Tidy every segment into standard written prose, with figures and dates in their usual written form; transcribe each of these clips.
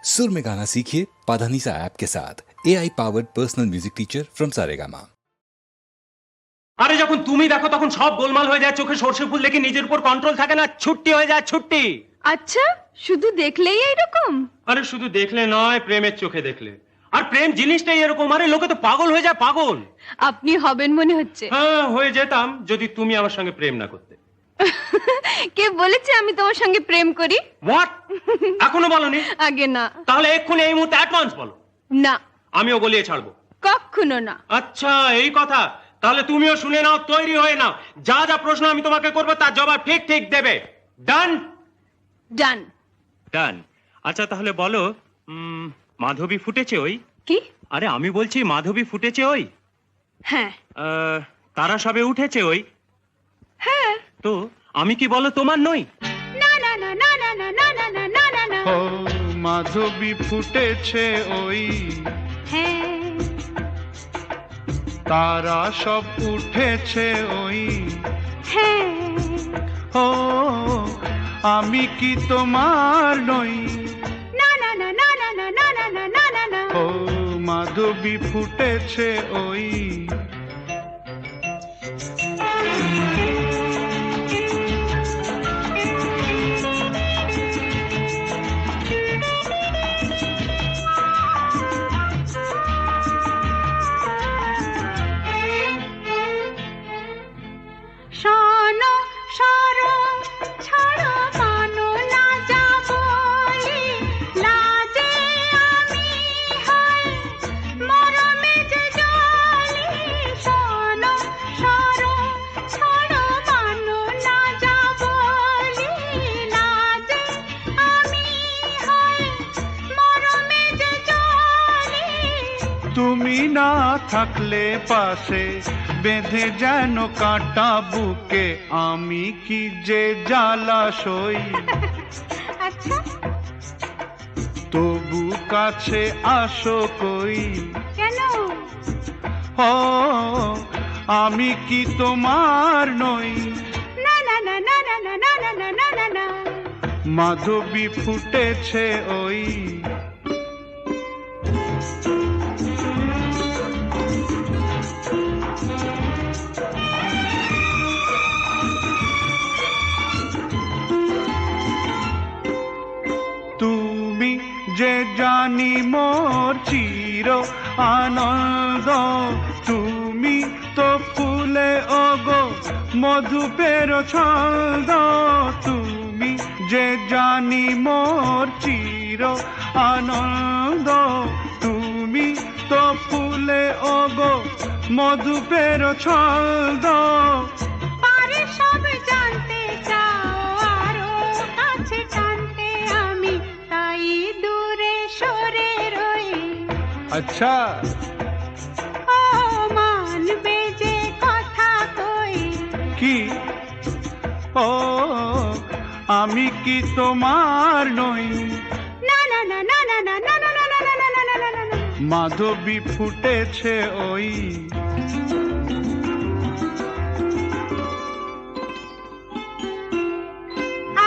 सुर में गाना सीखिए पाधानीसा ऐप के साथ AI powered personal music teacher from Saregama. আরে যখন তুমি দেখো তখন সব গোলমাল হয়ে যায়, চোখে সরষে ফুল দেখে নিজের উপর কন্ট্রোল থাকে না, ছুট্টি হয়ে যায় ছুট্টি। আচ্ছা, শুধু দেখলেই এইরকম? আরে শুধু দেখলে নয়, প্রেমের চোখে দেখলে। আর প্রেম জিনিসটাই এরকম, আরে লোকে তো পাগল হয়ে যায়, পাগল। আপনি হবেন মনে হচ্ছে। হ্যাঁ, হয়ে যেতাম যদি তুমি আমার সঙ্গে প্রেম না করতে। কে বলেছে আমি তোমার সঙ্গে প্রেম করি? হোয়াট? এখনো বলনি? আগে না। তাহলে এক্ষুনি এই মুহূর্তে অ্যাডভান্স বলো। না, আমিও গলিয়ে ছাড়বো। কখনো না। আচ্ছা এই কথা, তাহলে তুমিও শুনে নাও, তৈরি হয়ে নাও। যা যা প্রশ্ন আমি তোমাকে করবো তার জবাব ঠিক ঠিক দেবে। ডান? ডান। ডান। আচ্ছা তাহলে বলো, মাধবী ফুটেছে ওই? কি? আরে আমি বলছি মাধবী ফুটেছে ওই? হ্যাঁ। তারা সবে উঠেছে ওই? হ্যাঁ। তো আমি কি বলো তোমার নই? না না না না না না না না না না না না। ও মাধবী ফুটেছে ওই, হ্যাঁ। তারা সব উঠেছে ওই, হ্যাঁ। ও আমি কি তোমার নই? না না না না না না না না না না না না। ও মাধবী ফুটেছে ওই। শোনো সরো ছাড়ো মানো না যাব লাজে আমি হয় মরমে যে জলি। শোনো সরো ছাড়ো মানো না যাব লাজে আমি হয় মরমে যে জলি। তুমি না থাকলে পাশে বেঁধে যেন কাঁটা বুকে, আমি কি যে জ্বালা সই। আচ্ছা, তবু কাছে আসো কই। কেন? ও আমি কি তোমার নই? না না না না না না না না না না না না। মাধবী ফুটেছে ওই। তুমি যে জানি মোর চির আনন্দ, তুমি তো ফুলে ওগো মধুপের ছন্দ। তুমি যে জানি মোর চির আনন্দ, তুমি তো ফুলে ওগো মধুপের ছন্দ। পারে সব জানতে চাও আরো কাছে টানতে আমি, তাই দূরে সরে রই। আচ্ছা ও মানবে যে কথা কই। কি? ও আমি কি তোমার নই? না না না না না না না না না না না না না না না। মাধবী ফুটেছে ওই।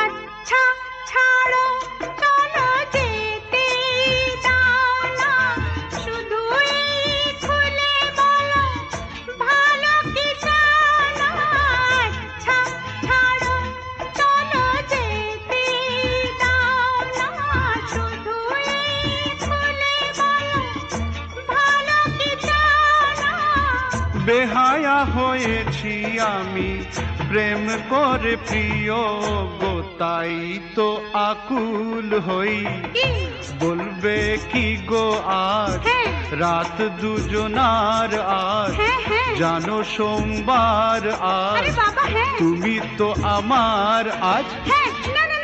আচ্ছা ছাড়ো চলো যেতে দাও না, শুধু এই খুলে বলো ভালো কি চাও না। আচ্ছা ছাড়ো চলো যেতে দাও না, শুধু এই খুলে বলো ভালো কি চাও না। বেহায়া হয়েছি আমি প্রেম করে প্রিয় গো, তাই তো আকুল হই। কি? বলবে কি গো আজ হ্যাঁ। রাত দুজনার আজ, হ্যাঁ হ্যাঁ। জানো সোমবার আজ, আরে বাবা হ্যাঁ। তুমি তো আমার আজ। হ্যাঁ। না না